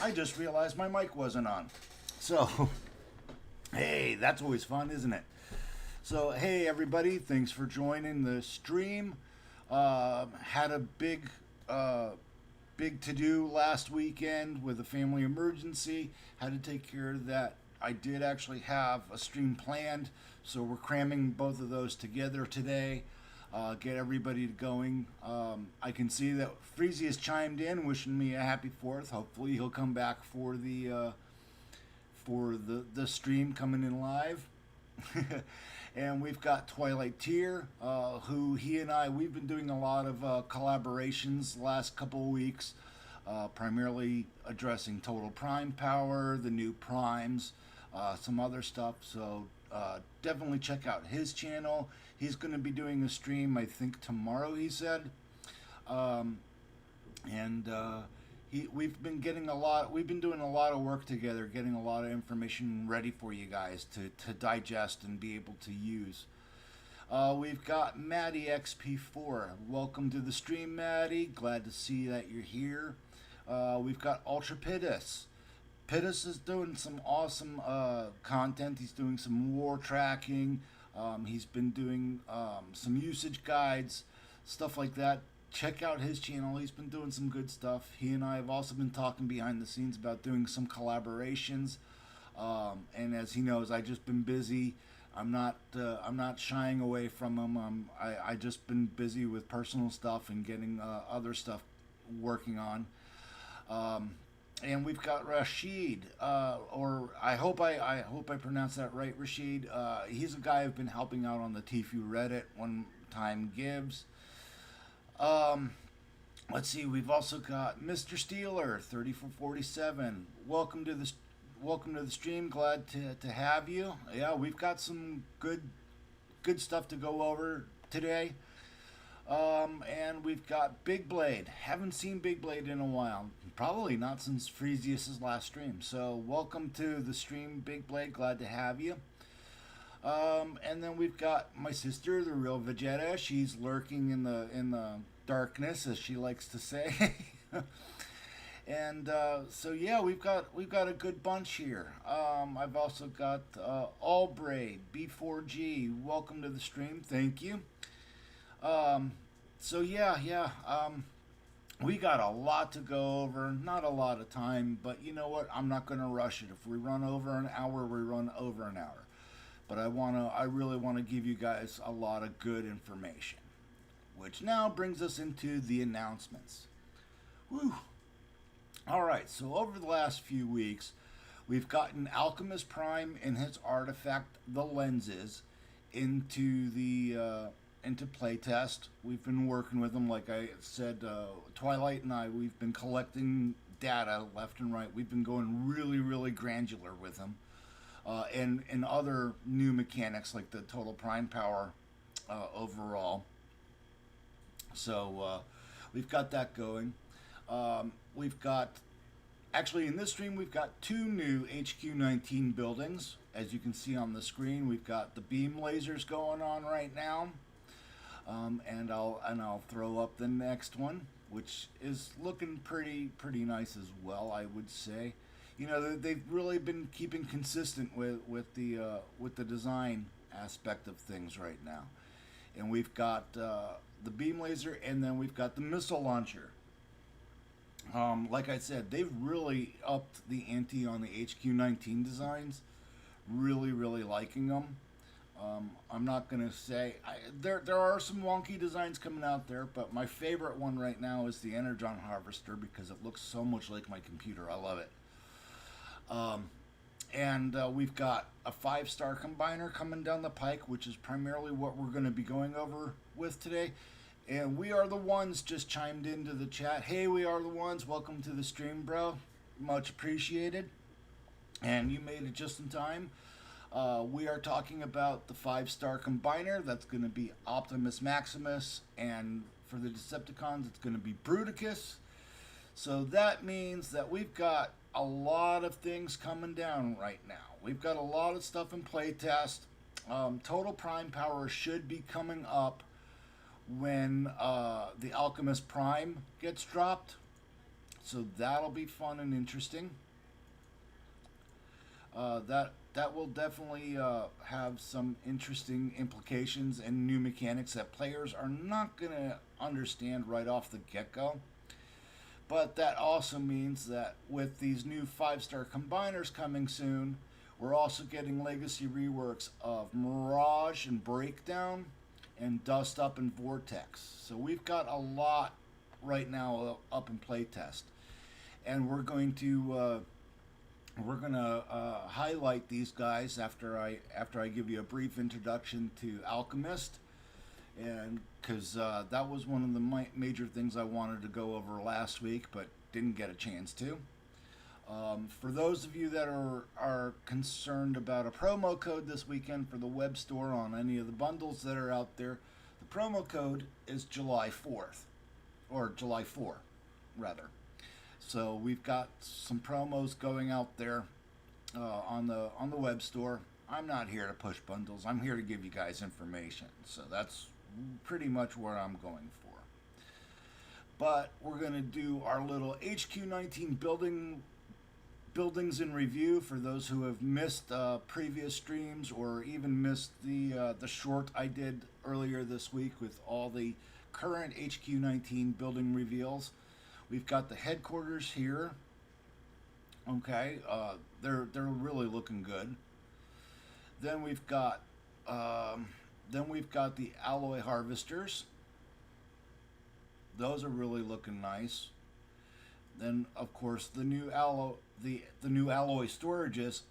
I just realized my mic wasn't on. So, hey, that's always fun, isn't it? So, hey, everybody, thanks for joining the stream. Had a big to do last weekend with a family emergency. Had to take care of that. I did actually have a stream planned, so we're cramming both of those together today. Get everybody going. I can see that Freezy has chimed in, wishing me a happy Fourth. Hopefully, he'll come back for the stream coming in live. And we've got Twilight Tier, who he and I we've been doing a lot of collaborations the last couple of weeks, primarily addressing total prime power, the new primes, some other stuff. So definitely check out his channel. He's going to be doing a stream, I think tomorrow. He said, um, and we've been getting a lot. We've been doing a lot of work together, getting a lot of information ready for you guys to digest and be able to use. We've got Maddie XP4. Welcome to the stream, Maddie. Glad to see that you're here. We've got Ultra Pittis. Pittis is doing some awesome content. He's doing some war tracking. He's been doing some usage guides, stuff like that. Check out his channel. He's been doing some good stuff. He and I have also been talking behind the scenes about doing some collaborations. And as he knows, I just been busy. I'm not shying away from him. I just been busy with personal stuff and getting other stuff working on. And we've got Rashid, or I hope I pronounced that right, Rashid. He's a guy I've been helping out on the TFEW Reddit one time Gibbs. Um, let's see. We've also got Mr. Steeler 3447. Welcome to the stream. Glad to have you. Yeah, we've got some good stuff to go over today. And we've got Big Blade. Haven't seen Big Blade in a while. Probably not since Freezius's last stream. So welcome to the stream, Big Blade. Glad to have you. And then we've got my sister, the real Vegeta. She's lurking in the darkness, as she likes to say. And so yeah, we've got a good bunch here. I've also got Allbraid B4G. Welcome to the stream. Thank you. So yeah. We got a lot to go over. Not a lot of time, but you know what? I'm not going to rush it. If we run over an hour, we run over an hour. But I really want to give you guys a lot of good information. Which now brings us into the announcements. Woo! Alright, so over the last few weeks, we've gotten Alchemist Prime and his artifact, the lenses, into playtest. We've been working with them, like I said. Twilight and I, we've been collecting data left and right. We've been going really granular with them, and other new mechanics like the total prime power overall. So we've got that going. We've got, actually in this stream, we've got two new HQ19 buildings. As you can see on the screen, we've got the beam lasers going on right now. And I'll throw up the next one, which is looking pretty nice as well, I would say. You know, they've really been keeping consistent with the design aspect of things right now. And we've got the beam laser, and then we've got the missile launcher. Like I said, they've really upped the ante on the HQ19 designs. Really liking them. I'm not gonna say there are some wonky designs coming out there, but my favorite one right now is the Energon Harvester because it looks so much like my computer. I love it. And we've got a 5-star combiner coming down the pike, which is primarily what we're going to be going over with today. And We Are the Ones just chimed into the chat. Hey, We Are the Ones, welcome to the stream, bro. Much appreciated. And you made it just in time. We are talking about the 5-star combiner. That's going to be Optimus Maximus, and for the Decepticons, it's going to be Bruticus. So that means that we've got a lot of things coming down right now. We've got a lot of stuff in playtest. Total Prime Power should be coming up when the Alchemist Prime gets dropped. So that'll be fun and interesting. That will definitely have some interesting implications and new mechanics that players are not going to understand right off the get go. But that also means that with these new 5-star combiners coming soon, we're also getting legacy reworks of Mirage and Breakdown and Dust Up and Vortex. So we've got a lot right now up in playtest, and we're gonna highlight these guys after I give you a brief introduction to Alchemist, and because that was one of the major things I wanted to go over last week, but didn't get a chance to. For those of you that are concerned about a promo code this weekend for the web store on any of the bundles that are out there, the promo code is July 4th, or July 4, rather. So we've got some promos going out there on the web store. I'm not here to push bundles. I'm here to give you guys information. So that's pretty much what I'm going for. But we're going to do our little HQ19 buildings in review for those who have missed previous streams or even missed the short I did earlier this week with all the current HQ19 building reveals. We've got the headquarters here. Okay, they're really looking good. Then we've got the alloy harvesters. Those are really looking nice. Then of course the new alloy storages.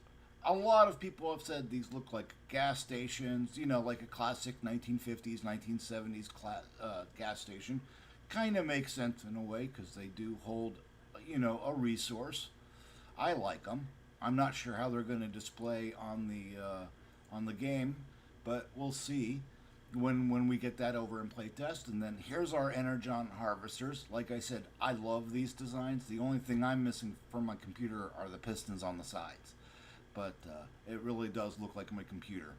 A lot of people have said these look like gas stations, like a classic 1950s, 1970s gas station. Kind of makes sense in a way because they do hold, a resource. I like them. I'm not sure how they're going to display on the game, but we'll see when we get that over in playtest. And then here's our Energon harvesters. Like I said, I love these designs. The only thing I'm missing from my computer are the pistons on the sides, but it really does look like my computer.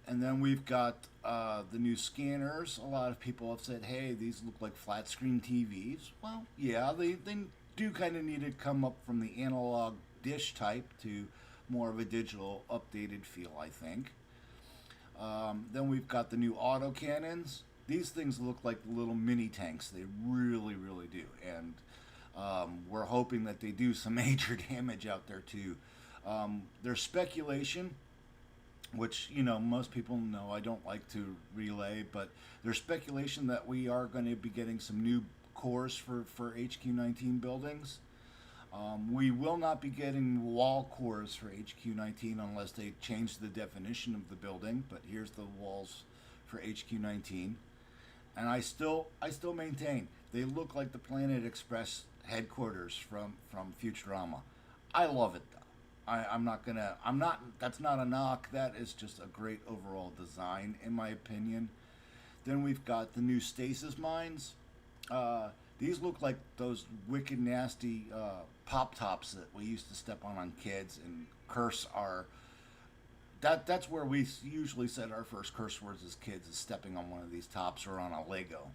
And then we've got the new scanners. A lot of people have said, hey, these look like flat screen TVs. Well, yeah, they do kind of need to come up from the analog dish type to more of a digital updated feel, I think. Then we've got the new autocannons. These things look like little mini tanks. They really, really do. And we're hoping that they do some major damage out there, too. There's speculation, which, most people know I don't like to relay, but there's speculation that we are going to be getting some new cores for HQ19 buildings. We will not be getting wall cores for HQ19 unless they change the definition of the building, but here's the walls for HQ19. And I still maintain they look like the Planet Express headquarters from Futurama. I love it though. That's not a knock. That is just a great overall design, in my opinion. Then we've got the new stasis mines. These look like those wicked nasty pop tops that we used to step on kids and curse our. That's where we usually said our first curse words as kids, is stepping on one of these tops or on a Lego.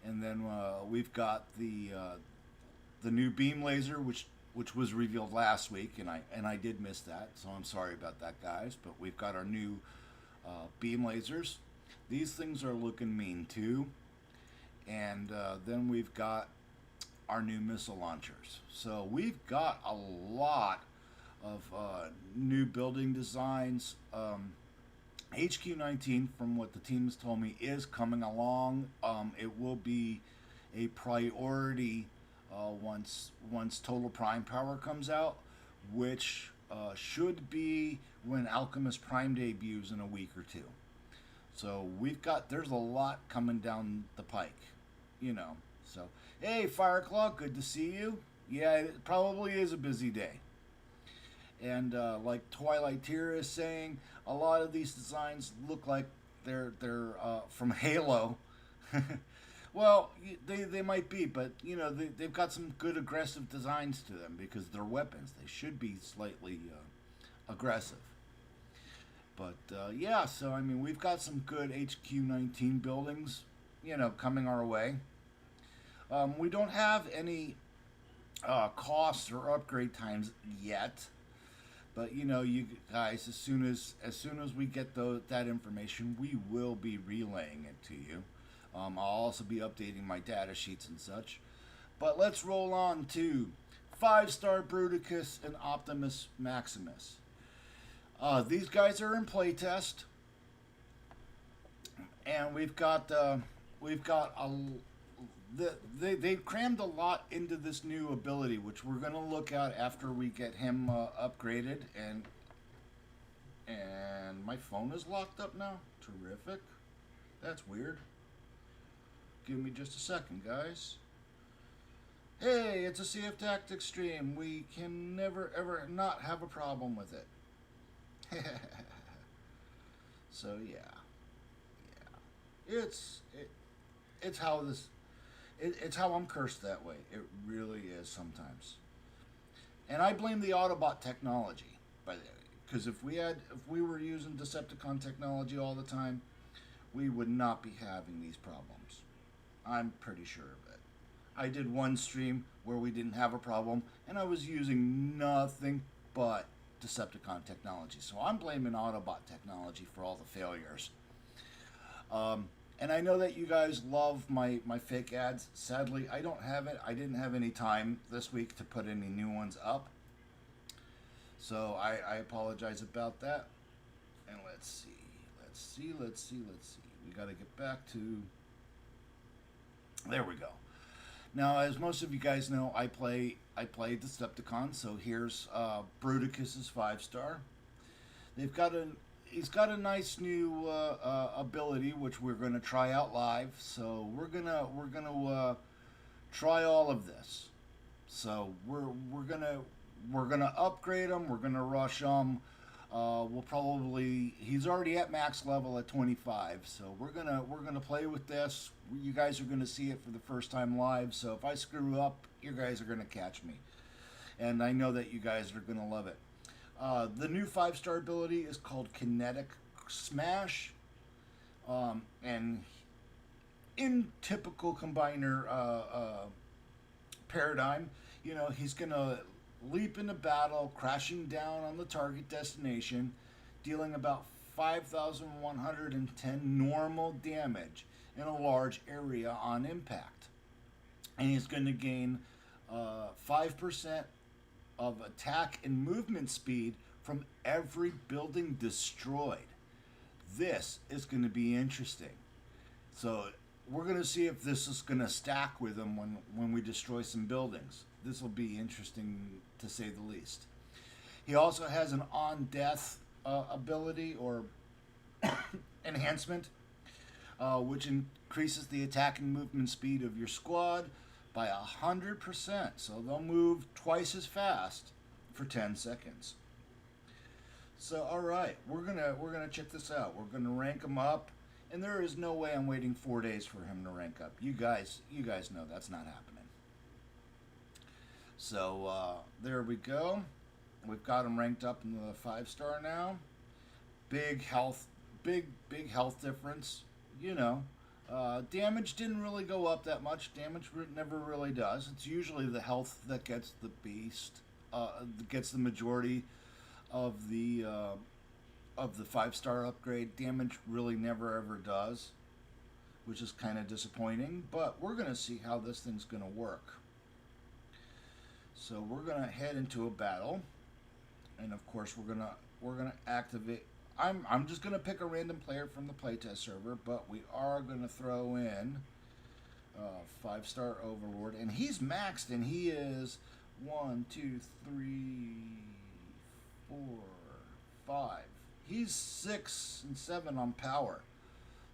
And then we've got the new beam laser, which was revealed last week, and I did miss that, so I'm sorry about that, guys. But we've got our new beam lasers. These things are looking mean too. And then we've got our new missile launchers. So we've got a lot of new building designs. HQ19, from what the team has told me, is coming along. It will be a priority once Total Prime Power comes out, which should be when Alchemist Prime debuts in a week or two. So there's a lot coming down the pike, So, hey, Fireclaw, good to see you. Yeah, it probably is a busy day. And like Twilight Tier is saying, a lot of these designs look like they're from Halo. Well, they might be, but they've got some good aggressive designs to them because they're weapons. They should be slightly aggressive. But yeah, so I mean, we've got some good HQ19 buildings, coming our way. We don't have any costs or upgrade times yet, but you know, you guys, as soon as we get that information, we will be relaying it to you. I'll also be updating my data sheets and such. But let's roll on to 5-star Bruticus and Optimus Maximus. These guys are in playtest, and they've crammed a lot into this new ability, which we're going to look at after we get him upgraded. And my phone is locked up now. Terrific. That's weird. Give me just a second, guys. Hey, it's a CFTactics stream. We can never ever not have a problem with it. So yeah, it's how it's how I'm cursed that way. It really is sometimes, and I blame the Autobot technology. Because if we were using Decepticon technology all the time, we would not be having these problems. I'm pretty sure of it. I did one stream where we didn't have a problem, and I was using nothing but Decepticon technology. So I'm blaming Autobot technology for all the failures. And I know that you guys love my fake ads. Sadly, I don't have it. I didn't have any time this week to put any new ones up. So I apologize about that. And let's see. We got to get back to... There we go. Now, as most of you guys know, I play Decepticon. So here's Bruticus's 5-star. He's got a nice new ability, which we're going to try out live. So we're gonna try all of this. So we're gonna upgrade him. We're gonna rush him. He's already at max level at 25. So we're gonna play with this. You guys are gonna see it for the first time live. So if I screw up, you guys are gonna catch me, and I know that you guys are gonna love it. The new 5-star ability is called Kinetic Smash, and in typical combiner paradigm, you know, he's gonna leap into battle, crashing down on the target destination, dealing about 5,110 normal damage in a large area on impact. And he's going to gain 5% of attack and movement speed from every building destroyed. This is going to be interesting. So we're going to see if this is going to stack with him when we destroy some buildings. This will be interesting, to say the least. He also has an on-death ability or enhancement, which increases the attack and movement speed of your squad by 100%. So they'll move twice as fast for 10 seconds. So all right, we're gonna check this out. We're gonna rank him up, and there is no way I'm waiting 4 days for him to rank up. You guys know that's not happening. So there we go. We've got him ranked up in the 5-star now. Big health difference. You know, damage didn't really go up that much. Damage never really does. It's usually the health that gets the beast, gets the majority of the 5-star upgrade. Damage really never ever does, which is kind of disappointing. But we're gonna see how this thing's gonna work. So we're gonna head into a battle, and of course we're gonna activate. I'm just gonna pick a random player from the playtest server, but we are gonna throw in 5-star Overlord, and he's maxed, and he is 1, 2, 3, 4, 5. He's 6 and 7 on power.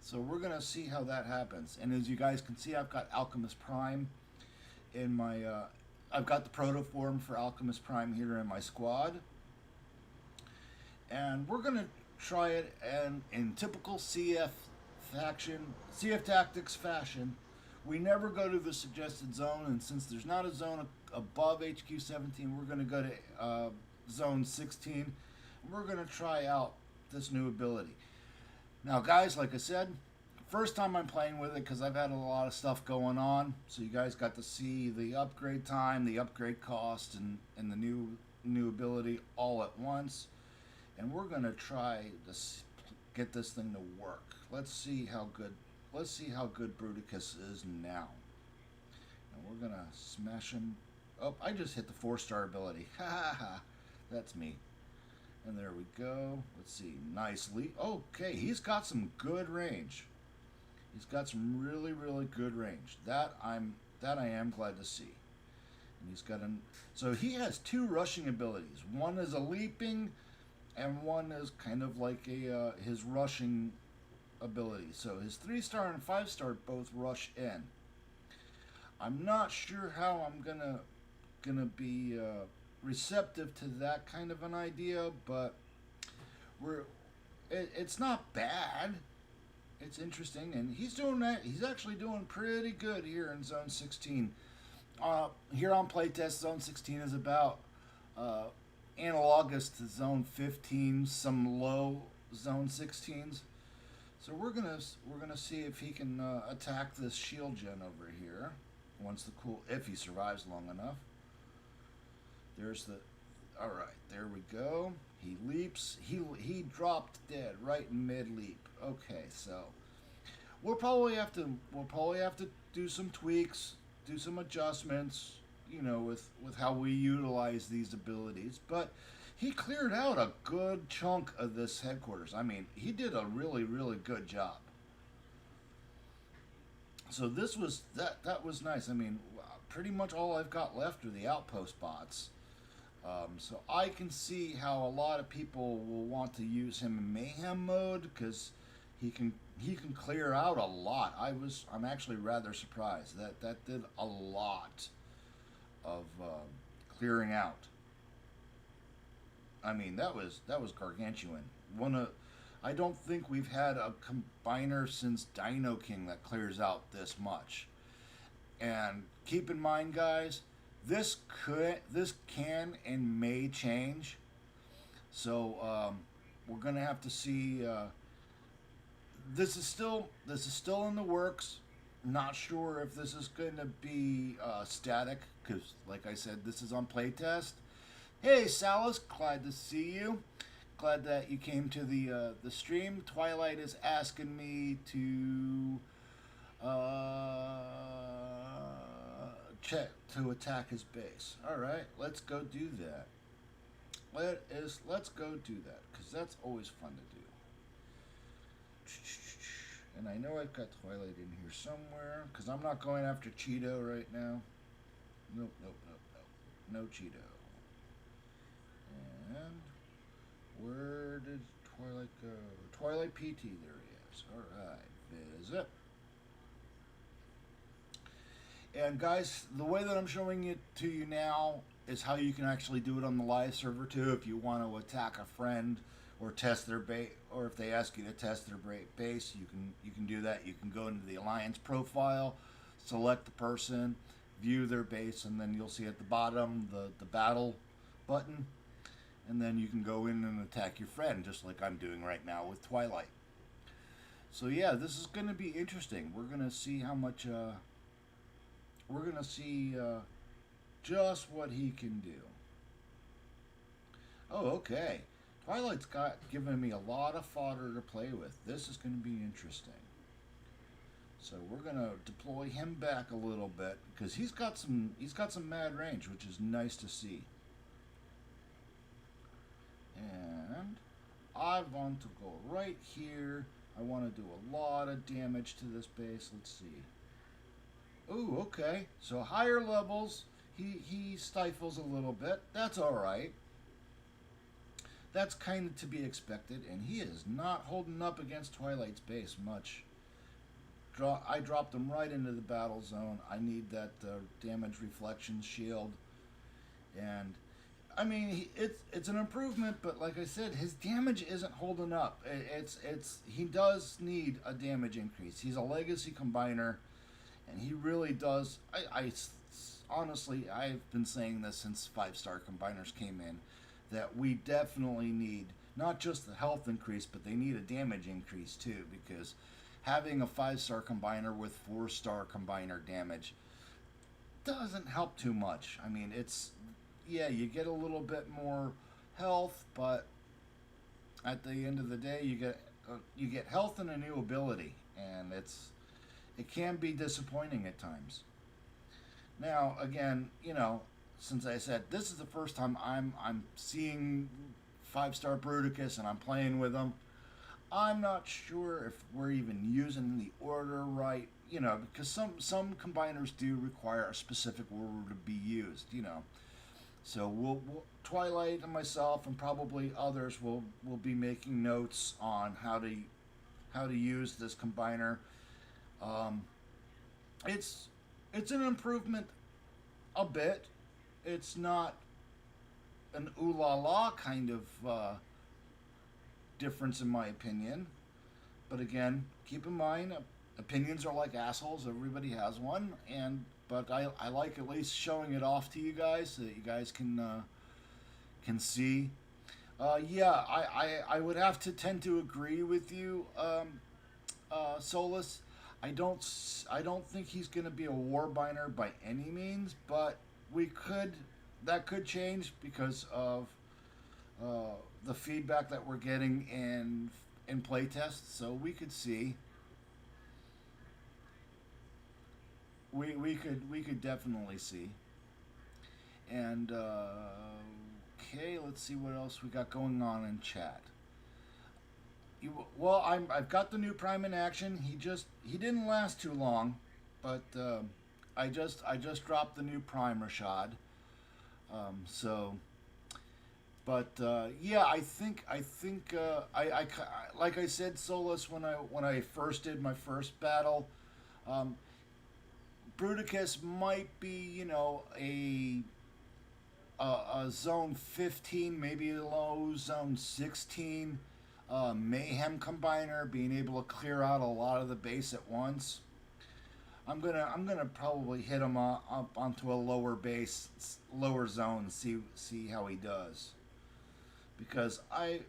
So we're gonna see how that happens. And as you guys can see, I've got Alchemist Prime in my. I've got the protoform for Alchemist Prime here in my squad. And we're going to try it in typical CFTactics fashion. We never go to the suggested zone, and since there's not a zone above HQ 17, we're going to go to zone 16. And we're going to try out this new ability. Now guys, like I said, First time I'm playing with it because I've had a lot of stuff going on. So you guys got to see the upgrade time, the upgrade cost, and the new ability all at once. And we're gonna try to get this thing to work. Let's see how good. Let's see how good Bruticus is now. And we're gonna smash him. Oh, I just hit the 4-star ability. Ha ha ha. That's me. And there we go. Let's see. Nicely. Okay, he's got some good range. He's got some really, really good range. That I am glad to see. And he's got an so he has 2 rushing abilities. One is a leaping, and one is kind of like a his rushing ability. So his 3-star and 5-star both rush in. I'm not sure how I'm gonna be receptive to that kind of an idea, but it's not bad. It's interesting, and he's doing that. He's actually doing pretty good here in Zone 16. Here on playtest, Zone 16 is about analogous to Zone 15, some low Zone 16s. So we're gonna see if he can attack this shield gen over here. Once if he survives long enough. There's the. All right, there we go. He leaps. He dropped dead right in mid leap. Okay, so we'll probably have to do some tweaks, do some adjustments, with how we utilize these abilities. But he cleared out a good chunk of this headquarters. I mean, he did a really, really good job. So this was that was nice. I mean, pretty much all I've got left are the outpost bots. So I can see how a lot of people will want to use him in mayhem mode because he can clear out a lot. I'm actually rather surprised that did a lot of clearing out. I mean, that was gargantuan. I don't think we've had a combiner since Dino King that clears out this much. And keep in mind, guys, this can and may change. So we're gonna have to see. This is still in the works. Not sure if this is going to be static because, like I said, this is on playtest. Hey, Salas, glad to see you. Glad that you came to the stream. Twilight is asking me to check to attack his base. All right, let's go do that. Let's go do that because that's always fun to do. And I know I've got Twilight in here somewhere because I'm not going after Cheeto right now. Nope. No Cheeto. And where did Twilight go? Twilight PT, there he is. Alright, visit. And guys, the way that I'm showing it to you now is how you can actually do it on the live server too. If you want to attack a friend or test their base, or if they ask you to test their base, you can do that. You can go into the alliance profile, select the person, view their base, and then you'll see at the bottom the battle button. And then you can go in and attack your friend, just like I'm doing right now with Twilight. So yeah, this is going to be interesting. We're going to see how much, we're going to see just what he can do. Oh, okay. Twilight's given me a lot of fodder to play with. This is going to be interesting. So we're going to deploy him back a little bit because he's got some mad range, which is nice to see. And I want to go right here. I want to do a lot of damage to this base. Let's see. Ooh, okay. So higher levels, he stifles a little bit. That's all right. That's kind of to be expected, and he is not holding up against Twilight's base much. I dropped him right into the battle zone. I need that damage reflection shield, and I mean it's an improvement, but like I said, his damage isn't holding up. He does need a damage increase. He's a legacy combiner, and he really does. I honestly, I've been saying this since 5-star combiners came in, that we definitely need not just the health increase, but they need a damage increase too, because having a 5-star combiner with 4-star combiner damage doesn't help too much. I mean, it's, yeah, you get a little bit more health, but at the end of the day, you get health and a new ability, and it can be disappointing at times. Now, again, since I said this is the first time I'm seeing 5-star Bruticus and I'm playing with them, I'm not sure if we're even using the order right. Because some combiners do require a specific order to be used. So Twilight and myself and probably others will be making notes on how to use this combiner. Um, it's it's an improvement a bit. It's not an ooh la la kind of difference in my opinion. But again, keep in mind, opinions are like assholes. Everybody has one, and but I like at least showing it off to you guys so that you guys can see. Yeah, I would have to tend to agree with you, Solus. I don't think he's going to be a warbiner by any means, but we could that could change because of the feedback that we're getting in playtests. So we could see. We could definitely see. And okay, let's see what else we got going on in chat. Well, I've got the new Prime in action. He didn't last too long, but I just dropped the new Prime, Rashad. So, but yeah, I like I said, Solus, when I first did my first battle, um, Bruticus might be a zone 15, maybe a low zone 16 mayhem combiner, being able to clear out a lot of the base at once. I'm gonna probably hit him up onto a lower base, lower zone, see how he does. Because I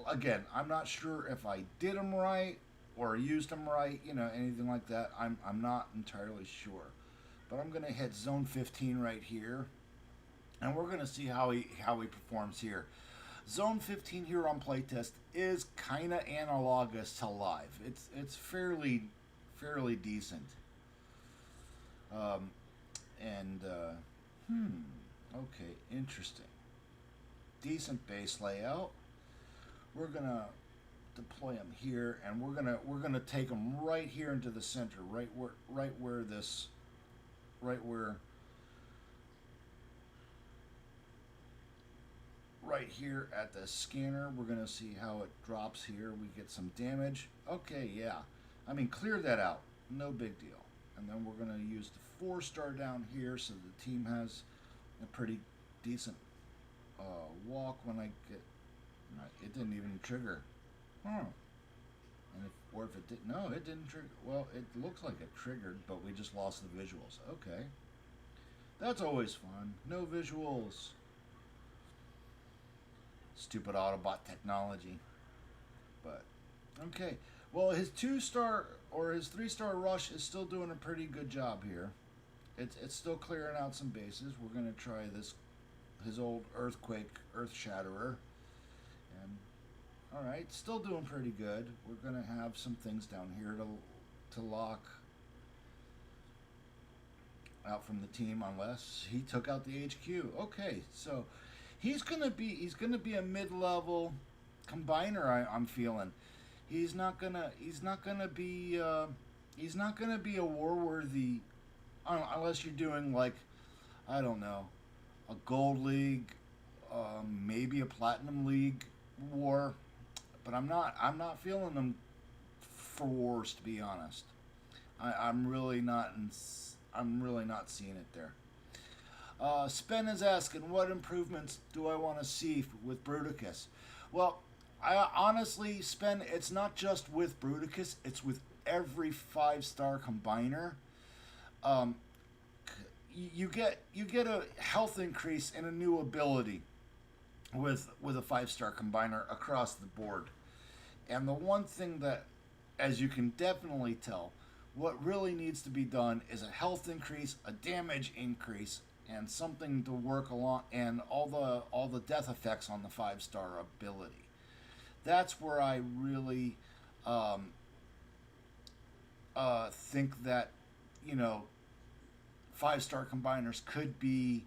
again, I'm not sure if I did him right or used him right, anything like that. I'm not entirely sure. But I'm gonna hit zone 15 right here, and we're gonna see how he performs here. Zone 15 here on playtest is kind of analogous to live. It's fairly decent. Um, and okay, interesting. Decent base layout. We're gonna deploy him here, and we're gonna take him right here into the center, right where right here at the scanner. We're gonna see how it drops here. We get some damage. Okay, yeah. I mean, clear that out. No big deal. And then we're gonna use the 4-star down here, so the team has a pretty decent walk. When I get, it didn't even trigger. Huh. Or if it didn't, no, it didn't trigger. Well, it looks like it triggered, but we just lost the visuals. Okay, that's always fun. No visuals. Stupid Autobot technology. But okay, well, his 2-star or his 3-star rush is still doing a pretty good job here. It's still clearing out some bases. We're gonna try his old Earthquake, Earth Shatterer, and all right, still doing pretty good. We're gonna have some things down here to lock out from the team unless he took out the HQ. Okay, so he's gonna be a mid-level combiner. I'm feeling he's not gonna be a war-worthy unless you're doing, like, I don't know, a gold league, maybe a platinum league war. But I'm not feeling them for wars, to be honest. I'm really not seeing it there. Spen is asking, what improvements do I want to see with Bruticus? Well, I honestly, Spen, it's not just with Bruticus, it's with every 5-star combiner. You get a health increase and a new ability with a 5-star combiner across the board. And the one thing that as you can definitely tell, what really needs to be done is a health increase, a damage increase, and something to work along, and all the death effects on the 5-star ability. That's where I really um, think that, you know, 5-star combiners could be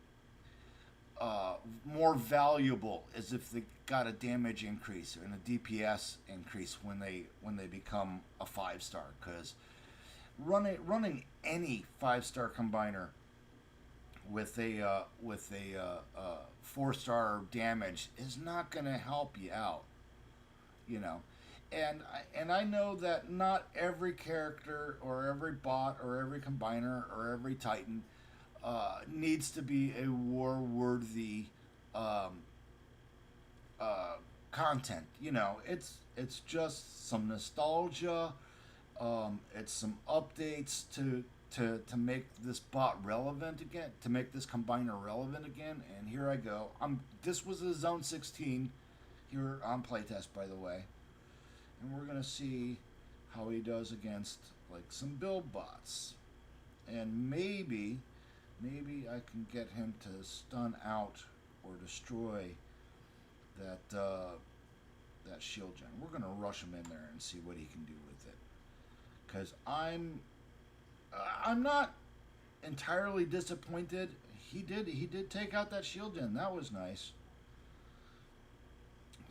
more valuable as if they got a damage increase and a DPS increase when they become a 5-star. Because running any 5-star combiner with a 4-star damage is not going to help you out, you know. And I know that not every character or every bot or every combiner or every titan needs to be a war worthy um, content. You know, it's just some nostalgia. It's some updates to make this bot relevant again, to make this combiner relevant again. And here I go. This was a Zone 16 here on playtest, by the way, and we're gonna see how he does against like some build bots, and maybe I can get him to stun out or destroy that shield gen. We're gonna rush him in there and see what he can do with it, because I'm not entirely disappointed. He did take out that shield gen. That was nice.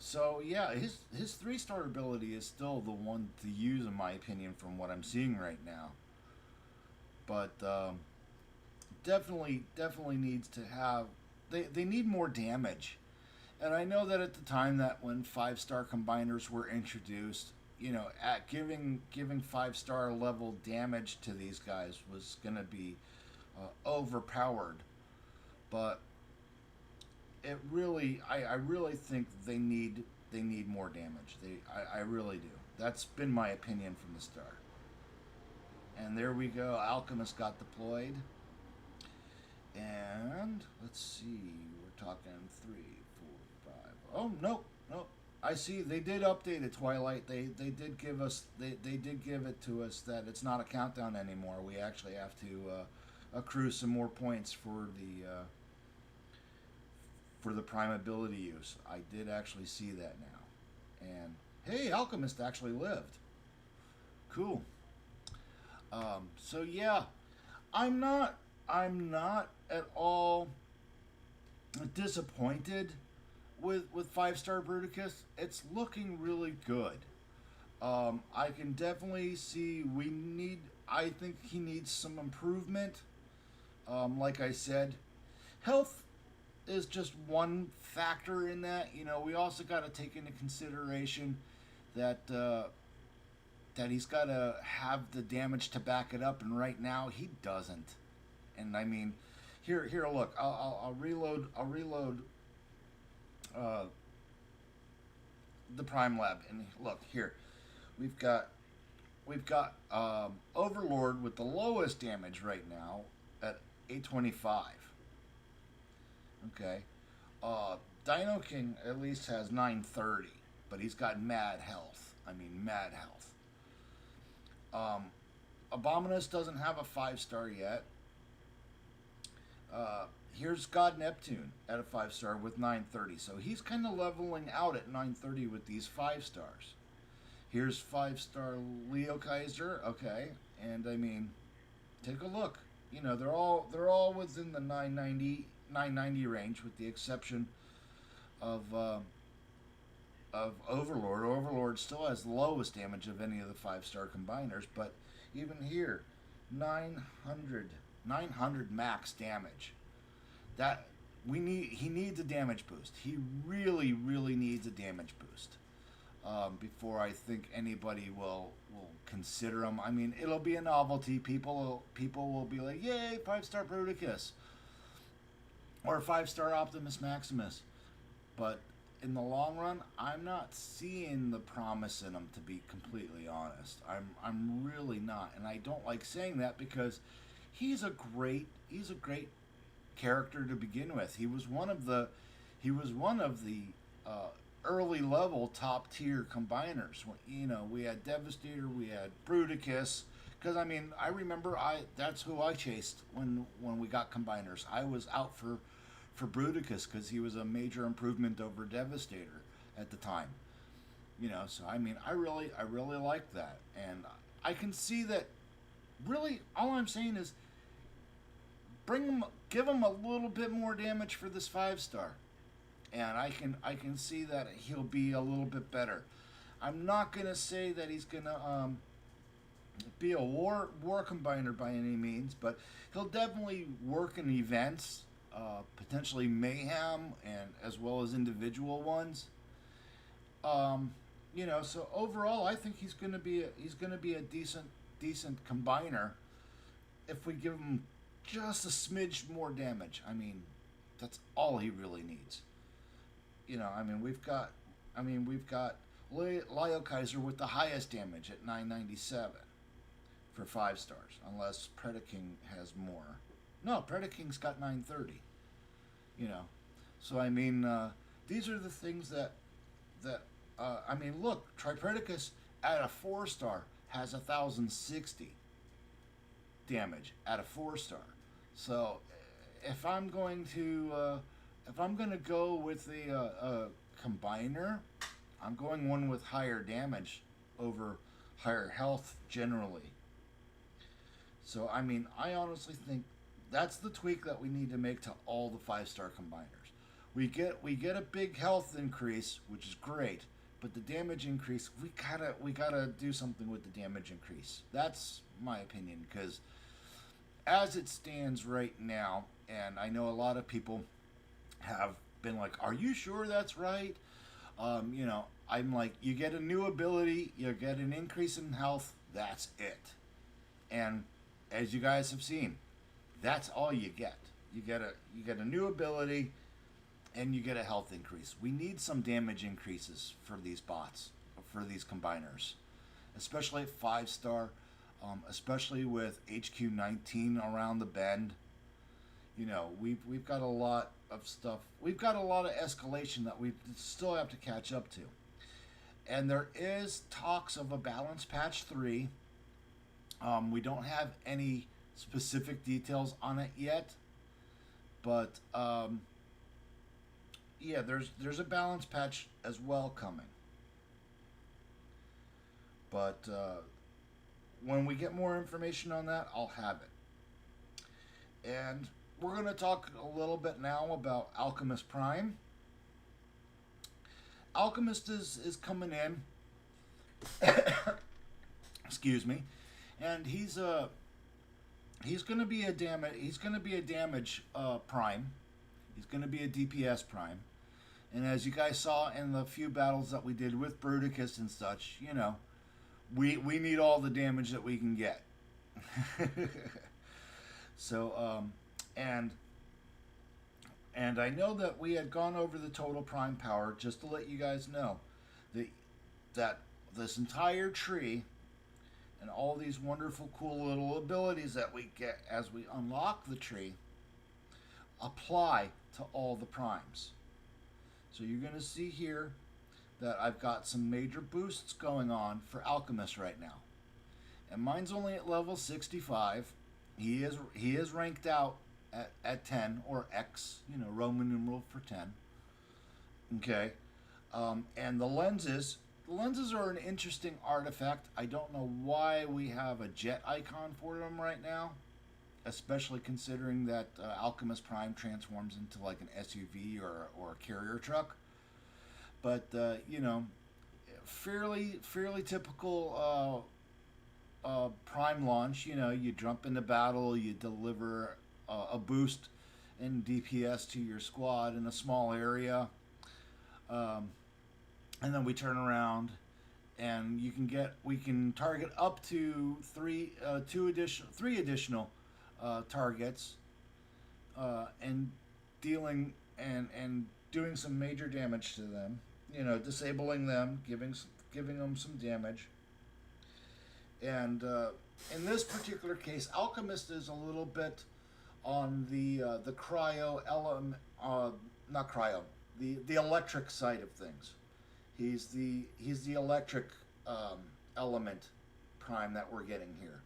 So yeah, his 3-star ability is still the one to use in my opinion from what I'm seeing right now. But definitely needs to have, they need more damage. And I know that at the time that when 5-star combiners were introduced, you know, at giving 5-star level damage to these guys was gonna be overpowered. But I really think they need more damage. I really do. That's been my opinion from the start. And there we go. Alchemist got deployed. And let's see. We're talking 3, 4, 5. Oh no, no. I see. They did update it, Twilight. They did give us. They did give it to us that it's not a countdown anymore. We actually have to accrue some more points for the prime ability use. I did actually see that now. And hey, Alchemist actually lived. Cool. So yeah, I'm not at all disappointed with 5-star Bruticus. It's looking really good. I can definitely see I think he needs some improvement. Like I said, health is just one factor in that. You know, we also got to take into consideration that that he's got to have the damage to back it up, and right now he doesn't. And I mean, here, look, I'll reload. Uh, the Prime Lab, and look here, we've got Overlord with the lowest damage right now at 825. Okay, Dino King at least has 930, but he's got mad health. I mean, mad health. Abominus doesn't have a 5-star yet. Here's God Neptune at a 5-star with 930. So he's kind of leveling out at 930 with these 5-stars. Here's 5-star Leo Kaiser. Okay, and I mean, take a look. You know, they're all within the 990 range, with the exception of Overlord. Overlord still has the lowest damage of any of the 5-star combiners, but even here, 900 max damage. That he needs a damage boost. He really needs a damage boost before I think anybody will consider him. I mean, it'll be a novelty. People will be like, "Yay, 5-star Bruticus," or 5-star Optimus Maximus. But in the long run, I'm not seeing the promise in him, to be completely honest. I'm really not, and I don't like saying that because he's a great character to begin with. He was one of the early level top tier combiners. You know, we had Devastator, we had Bruticus. Because I mean, I remember that's who I chased when we got combiners. I was out for Bruticus because he was a major improvement over Devastator at the time. You know, so I mean, I really like that, and I can see that. Really, all I'm saying is give him a little bit more damage for this 5 star, and I can see that he'll be a little bit better. I'm not gonna say that he's gonna be a war combiner by any means, but he'll definitely work in events, potentially mayhem, and as well as individual ones. Um, you know, so overall, I think he's gonna be a decent combiner if we give him just a smidge more damage. I mean, that's all he really needs. You know, I mean we've got Leo Kaiser with the highest damage at 997 for 5 stars, unless Predaking has more. No, Predaking's got 930. You know, so I mean, these are the things that I mean, look, Tripredacus at a 4 star has 1060 damage at a 4 star. So if I'm going to go with a combiner, I'm going one with higher damage over higher health generally. So I mean, I honestly think that's the tweak that we need to make to all the 5 star combiners. We get a big health increase, which is great, but the damage increase, we gotta do something with the damage increase. That's my opinion, because as it stands right now, and I know a lot of people have been like, "Are you sure that's right?" You know, I'm like, you get a new ability, you get an increase in health. That's it. And as you guys have seen, that's all you get. You get a new ability, and you get a health increase. We need some damage increases for these bots, for these combiners, especially at 5 star, especially with HQ19 around the bend. You know, we've got a lot of stuff. We've got a lot of escalation that we still have to catch up to. And there is talks of a balance patch 3. We don't have any specific details on it yet, but yeah, there's a balance patch as well coming. But when we get more information on that, I'll have it. And we're going to talk a little bit now about Alchemist Prime. Alchemist is coming in. Excuse me. And he's going to be a damage prime. He's going to be a DPS prime. And as you guys saw in the few battles that we did with Bruticus and such, you know, we need all the damage that we can get. So and I know that we had gone over the total prime power, just to let you guys know that this entire tree and all these wonderful cool little abilities that we get as we unlock the tree apply to all the primes. So you're going to see here that I've got some major boosts going on for Alchemist right now. And mine's only at level 65. He is ranked out at 10, or X, you know, Roman numeral for 10. Okay. And the lenses are an interesting artifact. I don't know why we have a jet icon for them right now, especially considering that Alchemist Prime transforms into like an SUV or a carrier truck. But you know, fairly typical Prime launch. You know, you jump into battle, you deliver a boost in DPS to your squad in a small area, and then we turn around, and we can target up to three additional targets, and dealing and doing some major damage to them. You know, disabling them, giving them some damage. And in this particular case, Alchemist is a little bit on the cryo element, not cryo, the electric side of things. He's the electric element prime that we're getting here.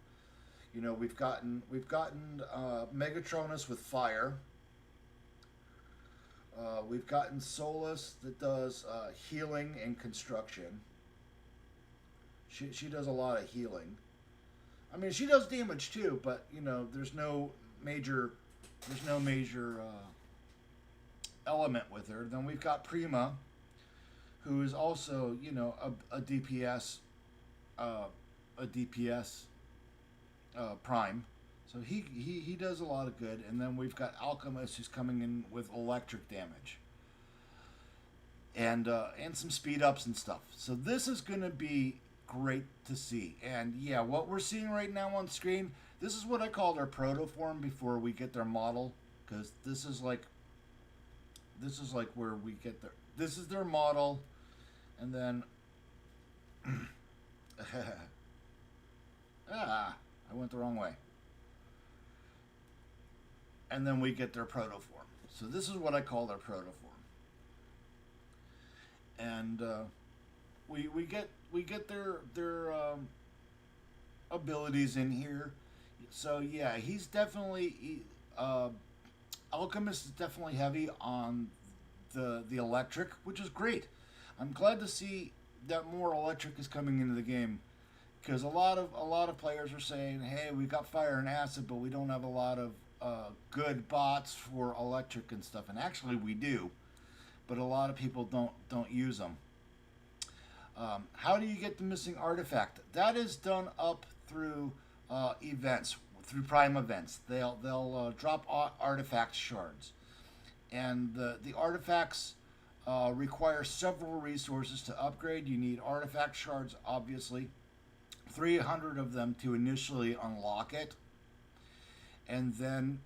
You know, we've gotten Megatronus with fire. We've gotten Solus that does healing and construction. She does a lot of healing. I mean, she does damage too, but you know, there's no major element with her. Then we've got Prima, who is also, you know, a DPS, a DPS prime. So he does a lot of good. And then we've got Alchemist, who's coming in with electric damage and some speed ups and stuff. So this is going to be great to see. And yeah, what we're seeing right now on screen, this is what I call their protoform before we get their model, because this is like where we get their, this is their model, and then I went the wrong way. And then we get their protoform. So this is what I call their protoform. And we get their abilities in here. So yeah, he's definitely Alchemist is definitely heavy on the electric, which is great. I'm glad to see that more electric is coming into the game, because a lot of players are saying, hey, we got fire and acid, but we don't have a lot of good bots for electric and stuff. And actually we do, but a lot of people don't use them. How do you get the missing artifact? That is done up through events, through prime events. They'll drop artifact shards, and the artifacts require several resources to upgrade. You need artifact shards, obviously, 300 of them to initially unlock it, and then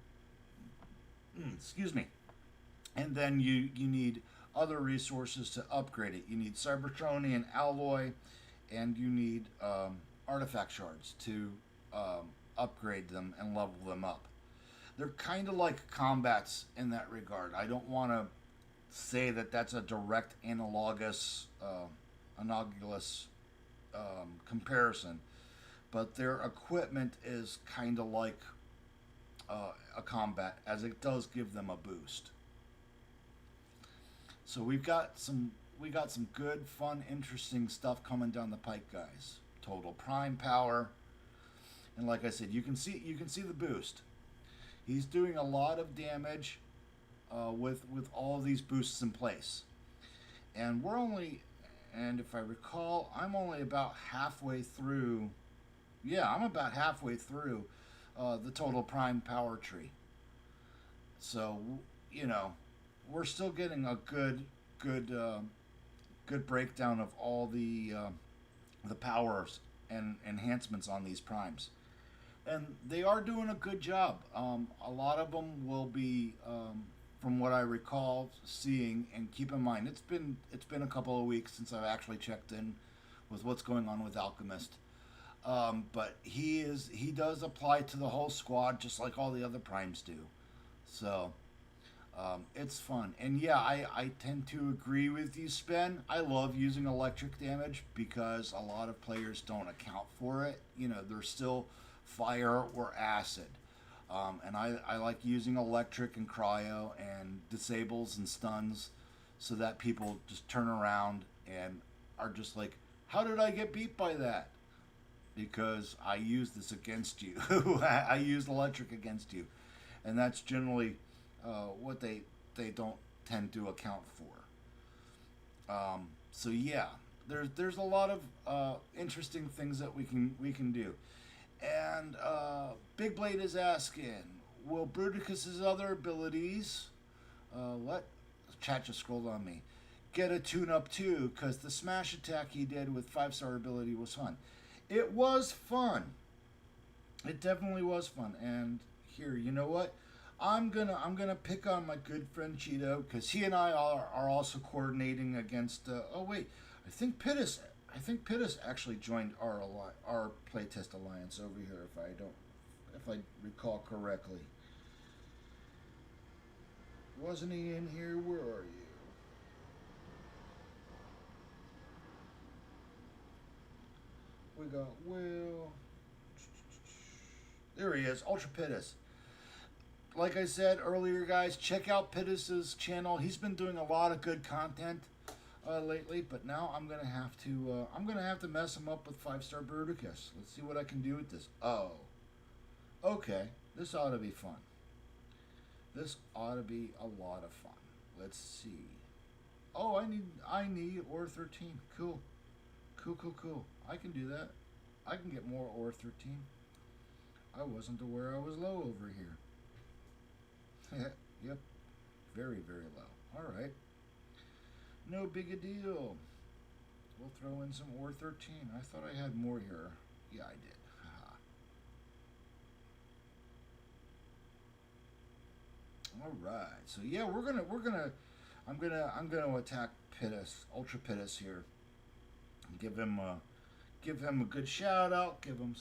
excuse me, and then you need other resources to upgrade it. You need Cybertronian alloy, and you need artifact shards to upgrade them and level them up. They're kind of like combats in that regard. I don't want to say that that's a direct analogous comparison, but their equipment is kind of like a combat, as it does give them a boost. So we got some good, fun, interesting stuff coming down the pike, guys. Total prime power, and like I said, you can see the boost. He's doing a lot of damage with all of these boosts in place, and if I recall, I'm only about halfway through. Yeah, I'm about halfway through the total prime power tree. So you know, we're still getting a good breakdown of all the powers and enhancements on these primes, and they are doing a good job. A lot of them will be, from what I recall seeing, and keep in mind, it's been a couple of weeks since I've actually checked in with what's going on with Alchemist. But he does apply to the whole squad just like all the other primes do. So it's fun. And yeah, I tend to agree with you, Spen. I love using electric damage because a lot of players don't account for it. You know, they're still fire or acid. And I like using electric and cryo and disables and stuns so that people just turn around and are just like, how did I get beat by that? Because I used this against you. I used electric against you. And that's generally what they don't tend to account for. So yeah, there's a lot of interesting things that we can do. And Big Blade is asking, will Bruticus's other abilities, what? Chat just scrolled on me, get a tune-up too? Because the smash attack he did with 5-star ability was fun. It was fun. It definitely was fun. And here, you know what? I'm gonna pick on my good friend Cheeto, because he and I are also coordinating against. Oh wait, I think Pittis actually joined our playtest alliance over here. If I recall correctly, wasn't he in here? Where are you? We got Will. There he is, Ultra Pittis. Like I said earlier, guys, check out Pittis's channel. He's been doing a lot of good content lately, but now I'm gonna have to mess him up with 5-star Bruticus. Let's see what I can do with this. Oh, okay. This ought to be fun. This ought to be a lot of fun. Let's see. Oh, I need Ore 13. Cool. Cool. I can do that. I can get more Ore 13. I wasn't aware I was low over here. Yep. Very low. Alright. No big a deal. We'll throw in some Ore 13. I thought I had more here. Yeah, I did. Alright. So yeah, I'm gonna attack Pittis, Ultra Pittis here. Give him a good shout out. Give him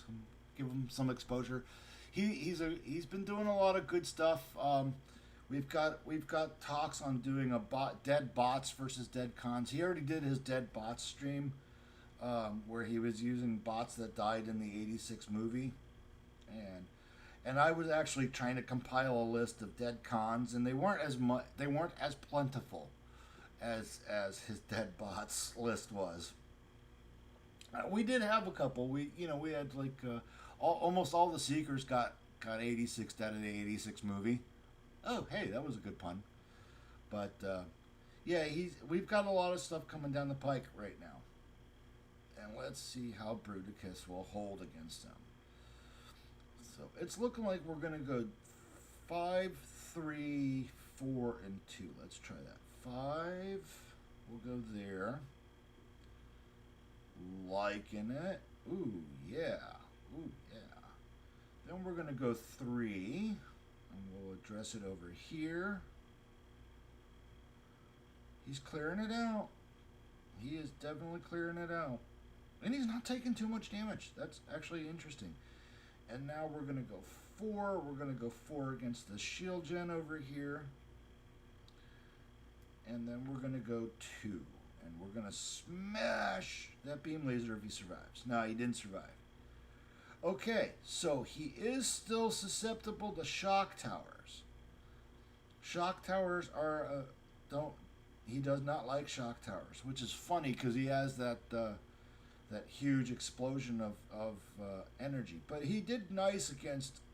some exposure. He's been doing a lot of good stuff. We've got talks on doing dead bots versus dead cons. He already did his dead bots stream, where he was using bots that died in the '86 movie, and I was actually trying to compile a list of dead cons, and they weren't as plentiful as his dead bots list was. We did have a couple. We had like almost all the Seekers got 86 out of the '86 movie. Oh, hey, that was a good pun. But yeah, we've got a lot of stuff coming down the pike right now, and let's see how Bruticus will hold against him. So it's looking like we're gonna go 5, 3, 4, and 2. Let's try that. 5. We'll go there. Liking it. Ooh, yeah. Then we're going to go 3. And we'll address it over here. He's clearing it out. He is definitely clearing it out. And he's not taking too much damage. That's actually interesting. And now we're going to go 4. We're going to go 4 against the shield gen over here. And then we're going to go 2. And we're going to smash that beam laser if he survives. No, he didn't survive. Okay, so he is still susceptible to shock towers. Shock towers are... he does not like shock towers, which is funny because he has that huge explosion of energy. But he did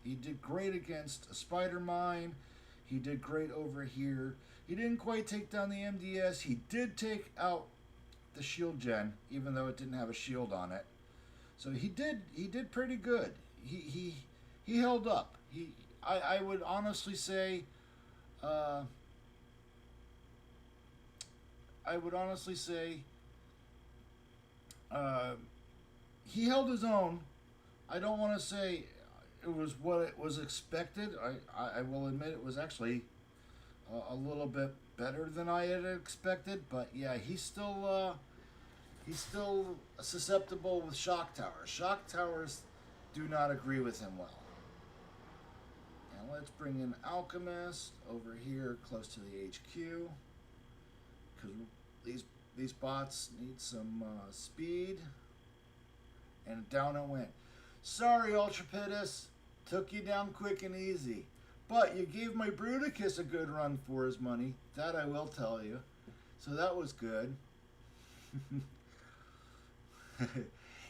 he did great against a spider mine. He did great over here. He didn't quite take down the MDS. He did take out the shield gen, even though it didn't have a shield on it. So he did pretty good. He held up. I would honestly say he held his own. I don't want to say it was what it was expected. I will admit it was actually a little bit better than I had expected, but yeah, he's still susceptible with shock towers. Shock towers do not agree with him well. And let's bring in Alchemist over here close to the HQ, because these bots need some speed. And down it went. Sorry, Ultra Pittis, took you down quick and easy. But you gave my Bruticus a good run for his money. That I will tell you. So that was good.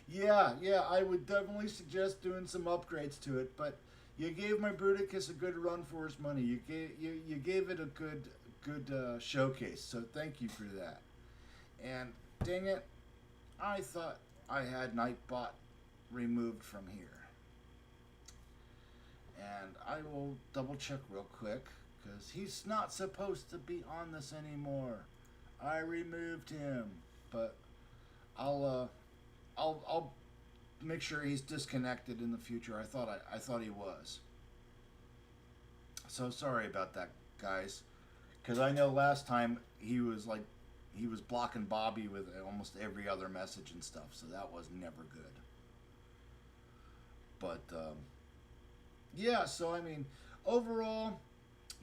Yeah, I would definitely suggest doing some upgrades to it. But you gave my Bruticus a good run for his money. You gave it a good showcase. So thank you for that. And dang it, I thought I had Nightbot removed from here. And I will double check real quick, because he's not supposed to be on this anymore. I removed him, but I'll make sure he's disconnected in the future. I thought he was. So sorry about that, guys, because I know last time he was blocking Bobby with almost every other message and stuff, so that was never good. But yeah, so I mean, overall,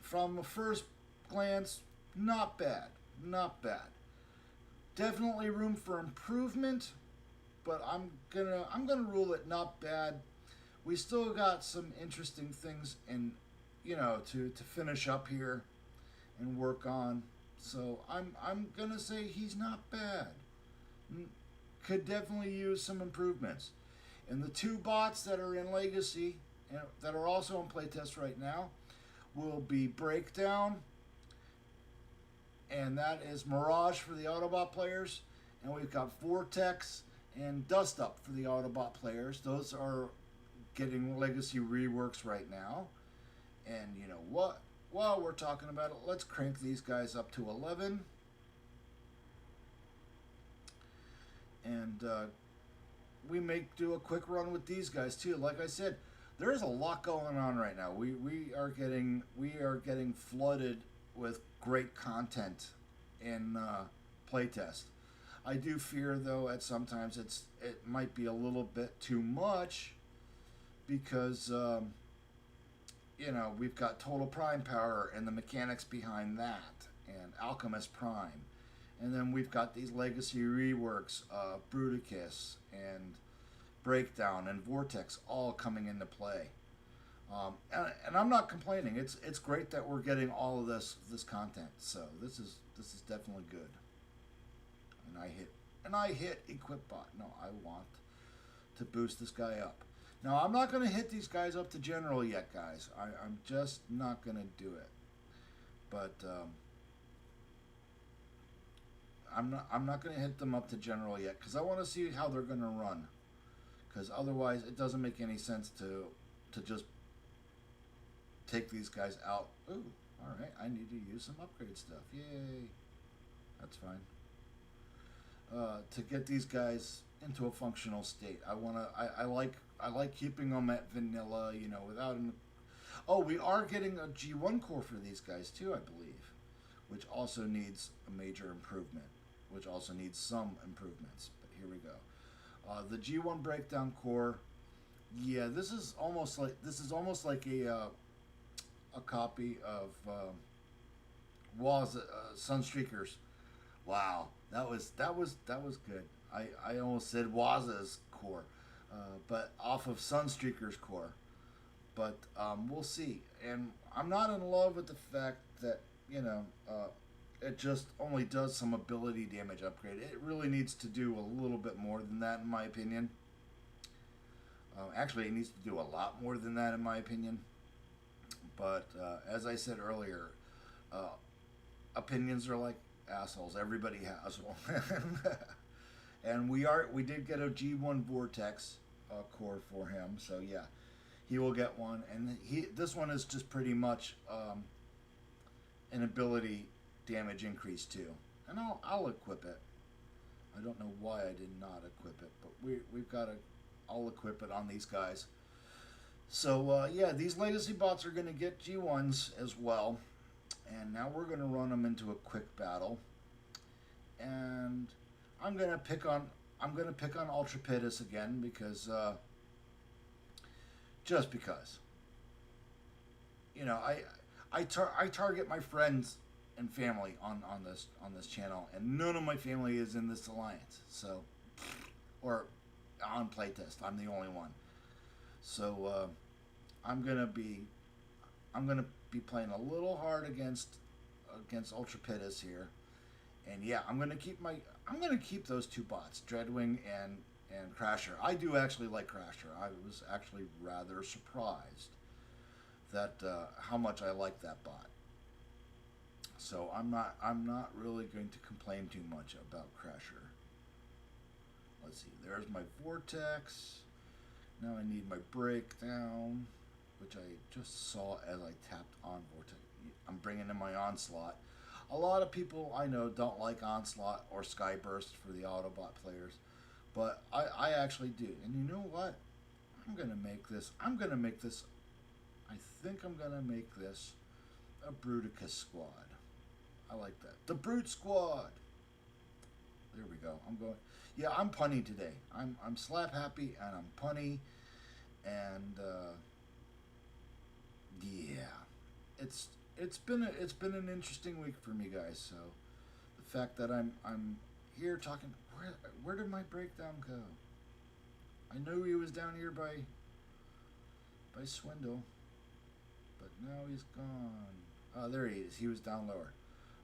from a first glance, not bad. Definitely room for improvement, but I'm gonna rule it not bad. We still got some interesting things in, to finish up here and work on. So I'm gonna say he's not bad. Could definitely use some improvements. And the two bots that are in Legacy and that are also in playtest right now will be Breakdown, and that is Mirage for the Autobot players. And we've got Vortex and Dust Up for the Autobot players. Those are getting Legacy reworks right now. And you know what? While we're talking about it, let's crank these guys up to 11. And we may do a quick run with these guys too. Like I said, there's a lot going on right now. We are getting flooded with great content in playtest. I do fear though at sometimes it might be a little bit too much because we've got Total Prime Power and the mechanics behind that, and Alchemist Prime, and then we've got these legacy reworks of Bruticus and Breakdown and Vortex all coming into play. And I'm not complaining. It's great that we're getting all of this content. So this is definitely good. And I hit equip bot. No, I want to boost this guy up. Now I'm not going to hit these guys up to general yet, guys. I'm just not going to do it. But I'm not going to hit them up to general yet because I want to see how they're going to run. Because otherwise, it doesn't make any sense to just take these guys out. Ooh, all right. I need to use some upgrade stuff. Yay! That's fine. To get these guys into a functional state, I like keeping them at vanilla. Without an. Oh, we are getting a G1 core for these guys too, I believe, which also needs a major improvement. Which also needs some improvements. But here we go. The G1 Breakdown core, yeah, this is almost like a copy of Waz Sunstreakers. Wow, that was good. I almost said Waz's core, but off of Sunstreaker's core. But we'll see. And I'm not in love with the fact that it just only does some ability damage upgrade. It really needs to do a little bit more than that, in my opinion. Actually, it needs to do a lot more than that, in my opinion. But as I said earlier, opinions are like assholes. Everybody has one. And we did get a G1 Vortex core for him, so yeah, he will get one. And this one is just pretty much an ability damage increase too, and I'll equip it. I don't know why I did not equip it, but we've got to. I'll equip it on these guys. So yeah, these legacy bots are going to get G1s as well, and now we're going to run them into a quick battle, and I'm going to pick on Ultrapidus again because just because I target my friends and family on this channel, and none of my family is in this alliance, so or on playtest. I'm the only one, so I'm gonna be playing a little hard against Ultrapidus here, and yeah, I'm gonna keep those two bots, Dreadwing and Crasher. I do actually like Crasher. I was actually rather surprised that how much I like that bot. So I'm not really going to complain too much about Crasher. Let's see. There's my Vortex. Now I need my Breakdown, which I just saw as I tapped on Vortex. I'm bringing in my Onslaught. A lot of people I know don't like Onslaught or Skyburst for the Autobot players, but I actually do. And you know what? I think I'm gonna make this a Bruticus squad. I like that. The Brute Squad. There we go. Yeah, I'm punny today. I'm slap happy and I'm punny, and yeah, it's been an interesting week for me, guys. So the fact that I'm here talking, where did my breakdown go? I knew he was down here by Swindle, but now he's gone. Oh, there he is. He was down lower.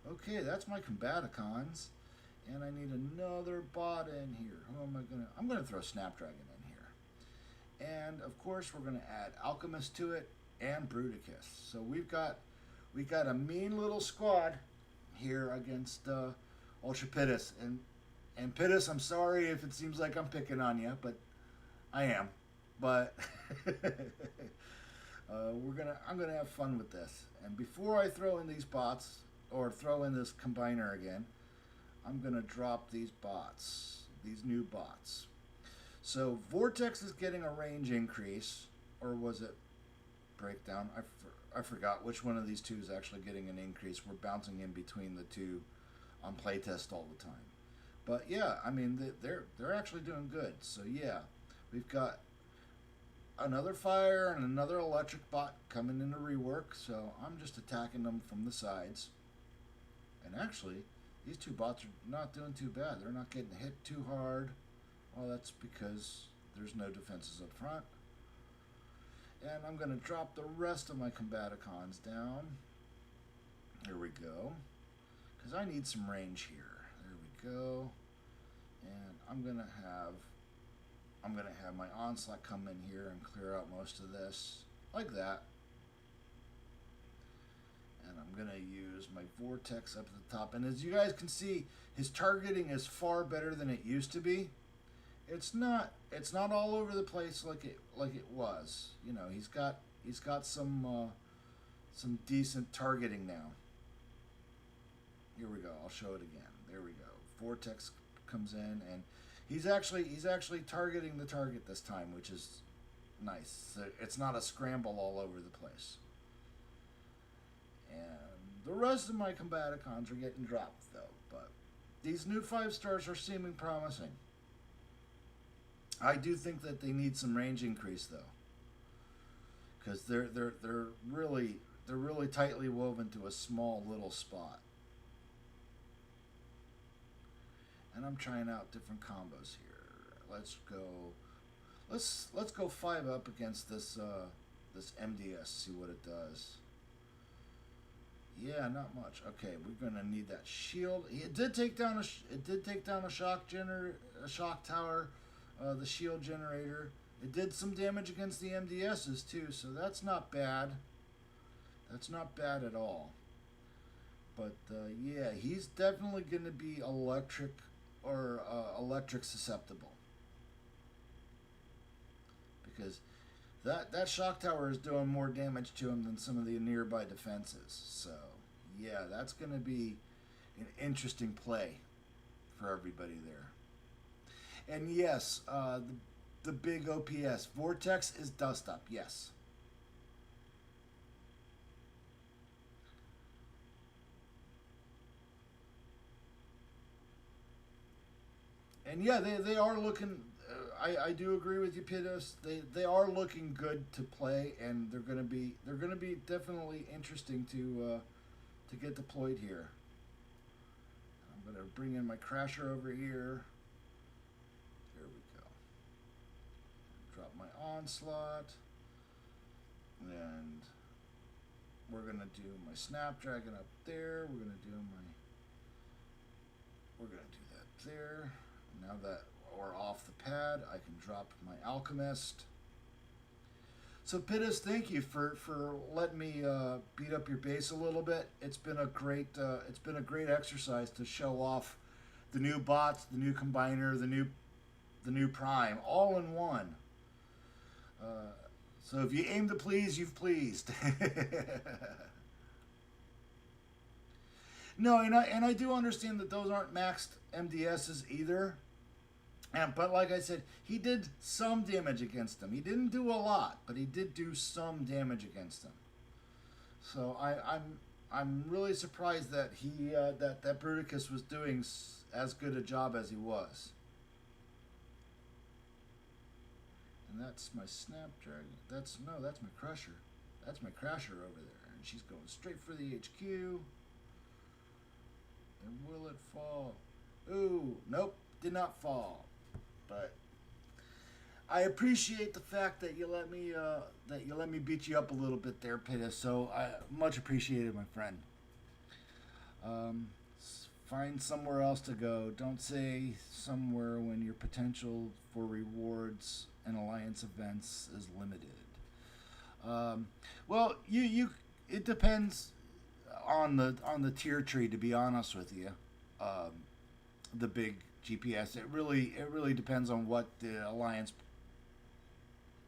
Okay, that's my Combaticons. And I need another bot in here. Who am I gonna? I'm gonna throw Snapdragon in here. And of course we're gonna add Alchemist to it and Bruticus. So we got a mean little squad here against Ultra Pittis. And Pittis, I'm sorry if it seems like I'm picking on you, but I am. But I'm gonna have fun with this. And before I throw in these bots or throw in this combiner again, I'm gonna drop these bots, these new bots. So Vortex is getting a range increase, or was it Breakdown? I forgot which one of these two is actually getting an increase. We're bouncing in between the two on playtest all the time. But yeah, I mean they're actually doing good. So yeah, we've got another fire and another electric bot coming into rework. So I'm just attacking them from the sides. And actually, these two bots are not doing too bad. They're not getting hit too hard. Well, that's because there's no defenses up front. And I'm going to drop the rest of my Combaticons down. There we go. Because I need some range here. There we go. And I'm going to have my Onslaught come in here and clear out most of this. Like that. And I'm going to use my Vortex up at the top. And as you guys can see, his targeting is far better than it used to be. It's not all over the place like it was. You know, he's got some decent targeting now. Here we go. I'll show it again. There we go. Vortex comes in and he's actually targeting the target this time, which is nice. It's not a scramble all over the place. And the rest of my Combaticons are getting dropped though, but these new 5 stars are seeming promising. I do think that they need some range increase though, because they're really tightly woven to a small little spot. And I'm trying out different combos here. Let's go 5 up against this this MDS. See what it does. Yeah, not much. Okay, we're gonna need that shield. It did take down a shock tower. The shield generator. It did some damage against the MDSs too, so that's not bad. That's not bad at all. But yeah, he's definitely going to be electric or electric susceptible, because that shock tower is doing more damage to him than some of the nearby defenses. So yeah, that's going to be an interesting play for everybody there. And yes, the big OPS. Vortex is dust up, yes. And yeah, they are looking, I do agree with you, Pitos. They are looking good to play, and they're gonna be definitely interesting to get deployed here. I'm gonna bring in my Crasher over here. Drop my Onslaught, and we're gonna do my Snapdragon up there. We're gonna do that there. Now that we're off the pad, I can drop my Alchemist. So Pittis, thank you for letting me beat up your base a little bit. It's been a great exercise to show off the new bots, the new combiner, the new prime, all in one. So if you aim to please, you've pleased. No, and I do understand that those aren't maxed MDSs either. But like I said, he did some damage against them. He didn't do a lot, but he did do some damage against them. So I'm really surprised that that Bruticus was doing as good a job as he was. And that's my Snapdragon. That's my Crusher. That's my Crasher over there. And she's going straight for the HQ. And will it fall? Ooh, nope, did not fall. But I appreciate the fact that you let me beat you up a little bit there, Pittis. So I much appreciated, my friend. Find somewhere else to go. Don't say somewhere when your potential for rewards and alliance events is limited. Um, well, you it depends on the tier tree. To be honest with you, um, the big GPS. It really depends on what the alliance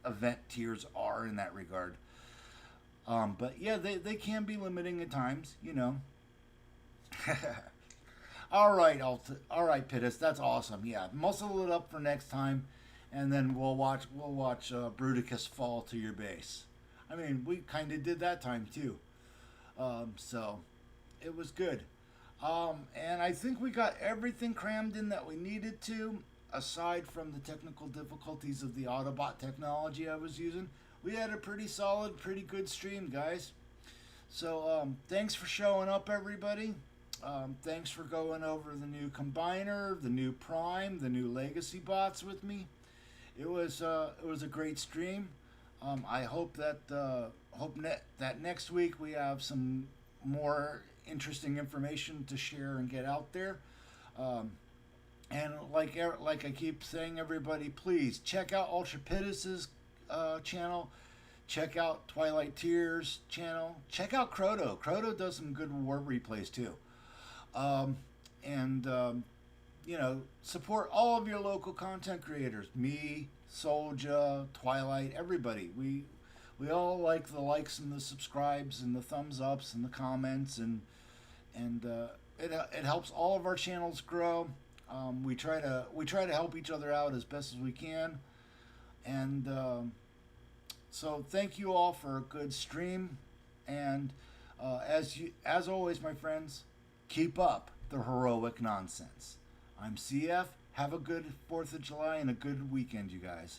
event tiers are in that regard. But yeah, they can be limiting at times. All right, Pittis. That's awesome. Yeah, muscle it up for next time, and then we'll watch Bruticus fall to your base. I mean, we kind of did that time too. So it was good. And I think we got everything crammed in that we needed to, aside from the technical difficulties of the Autobot technology I was using. We had a pretty solid, pretty good stream, guys. So thanks for showing up, everybody. Thanks for going over the new Combiner, the new Prime, the new Legacy bots with me. It was a great stream. I hope that next week we have some more interesting information to share and get out there. Um, and like I keep saying, everybody, please check out Ultra Pittis's channel. Check out Twilight Tears channel. Check out Croto. Croto does some good war replays too. Um, and support all of your local content creators. Me, Soldier, Twilight, everybody. We all like the likes and the subscribes and the thumbs ups and the comments, and it helps all of our channels grow. We try to help each other out as best as we can, and so thank you all for a good stream, and as always, my friends, keep up the heroic nonsense. I'm CF. Have a good 4th of July and a good weekend, you guys.